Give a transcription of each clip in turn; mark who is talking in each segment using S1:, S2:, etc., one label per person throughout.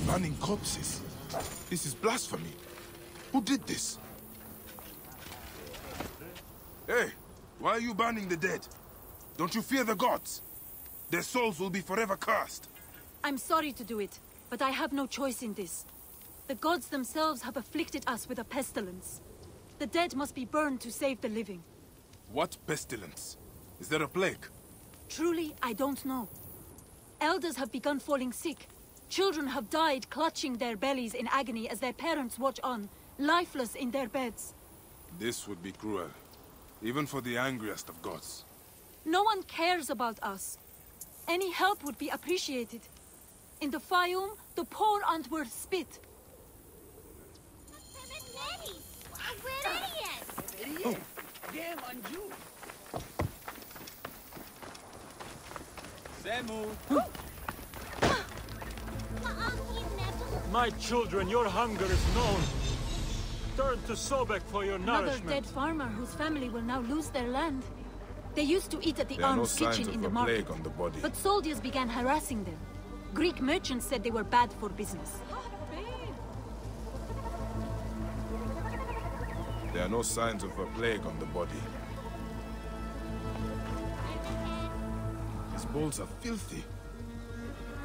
S1: Burning corpses. This is blasphemy. Who did this? Hey, why are you burning the dead? Don't you fear the gods? Their souls will be forever cursed.
S2: I'm sorry to do it, but I have no choice in this. The gods themselves have afflicted us with a pestilence. The dead must be burned to save the living.
S1: What pestilence? Is there a plague?
S2: Truly, I don't know. Elders have begun falling sick. Children have died clutching their bellies in agony as their parents watch on, lifeless in their beds.
S1: This would be cruel, even for the angriest of gods.
S2: No one cares about us. Any help would be appreciated. In the Fayum, the poor aren't worth spit.
S3: My children, your hunger is known. Turn to Sobek for your
S2: Another
S3: nourishment.
S2: dead farmer whose family will now lose their land. They used to eat at the
S1: There are no
S2: arms
S1: signs
S2: kitchen
S1: of
S2: in the
S1: a
S2: market,
S1: plague on the body.
S2: but soldiers began harassing them. Greek merchants said they were bad for business.
S1: There are no signs of a plague on the body. These bowls are filthy.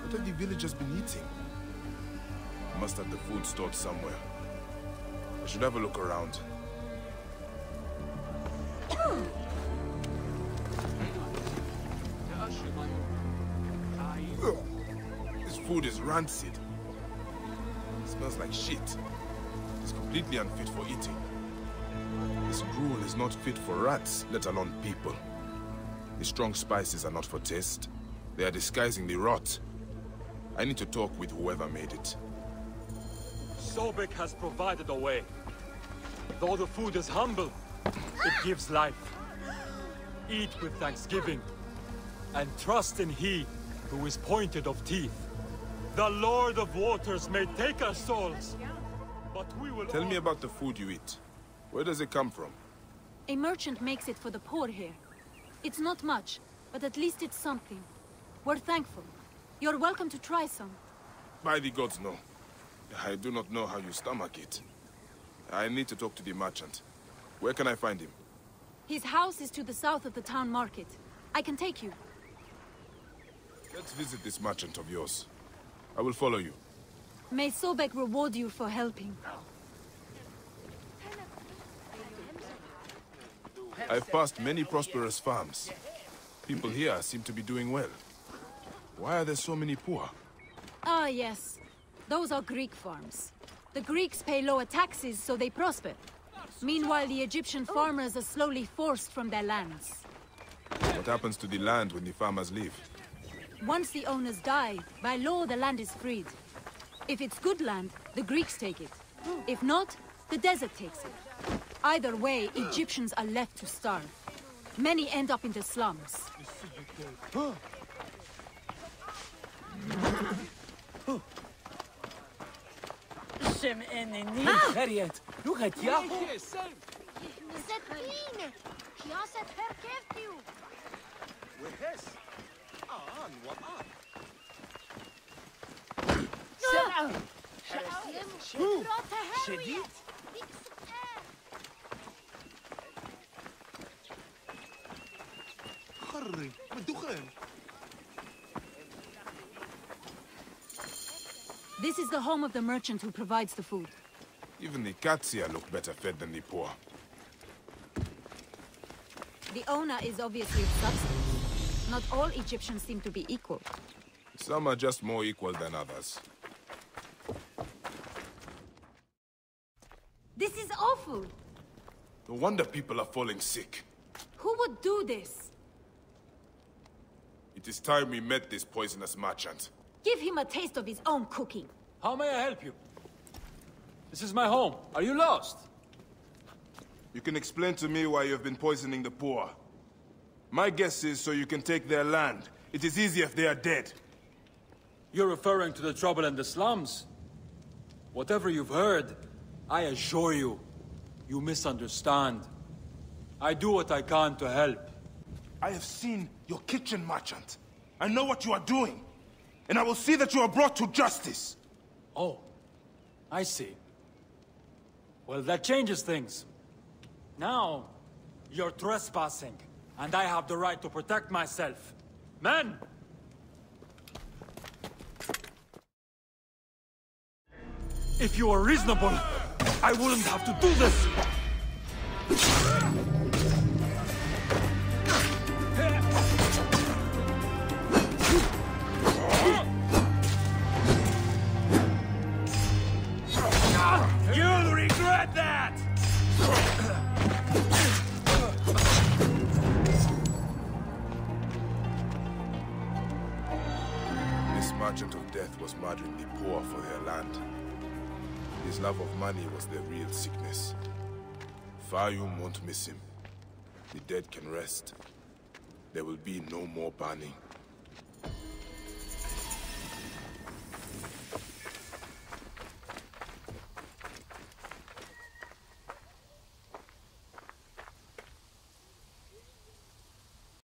S1: What have the villagers been eating? Must have the food stored somewhere. I should have a look around. This food is rancid. It smells like shit. It's completely unfit for eating. This gruel is not fit for rats, let alone people. The strong spices are not for taste. They are disguising the rot. I need to talk with whoever made it.
S3: Sobek has provided a way. Though the food is humble, it gives life. Eat with thanksgiving, and trust in He who is pointed of teeth. The Lord of Waters may take our souls, but we will...
S1: Tell me about the food you eat. Where does it come from?
S2: A merchant makes it for the poor here. It's not much, but at least it's something. We're thankful. You're welcome to try some.
S1: By the gods, no. I do not know how you stomach it. I need to talk to the merchant. Where can I find him?
S2: His house is to the south of the town market. I can take you.
S1: Let's visit this merchant of yours. I will follow you.
S2: May Sobek reward you for helping.
S1: I've passed many prosperous farms. People here seem to be doing well. Why are there so many poor?
S2: Ah, yes. Those are Greek farms. The Greeks pay lower taxes, so they prosper. Meanwhile, the Egyptian farmers are slowly forced from their lands.
S1: What happens to the land when the farmers leave?
S2: Once the owners die, by law the land is freed. If it's good land, the Greeks take it. If not, the desert takes it. Either way, Egyptians are left to starve. Many end up in the slums. This is the home of the merchant who provides the food.
S1: Even the cats here look better fed than the poor.
S2: The owner is obviously of substance. Not all Egyptians seem to be equal.
S1: Some are just more equal than others.
S2: This is awful!
S1: No wonder people are falling sick.
S2: Who would do this?
S1: It is time we met this poisonous merchant.
S2: Give him a taste of his own cooking.
S3: How may I help you? This is my home. Are you lost?
S1: You can explain to me why you have been poisoning the poor. My guess is so you can take their land. It is easier if they are dead.
S3: You're referring to the trouble in the slums? Whatever you've heard, I assure you, you misunderstand. I do what I can to help.
S1: I have seen your kitchen merchant. I know what you are doing. And I will see that you are brought to justice.
S3: Oh, I see. Well, that changes things. Now, you're trespassing, and I have the right to protect myself. Men! If you were reasonable, I wouldn't have to do this! You'll regret that!
S1: This merchant of death was murdering the poor for their land. His love of money was their real sickness. Fayum won't miss him. The dead can rest. There will be no more burning.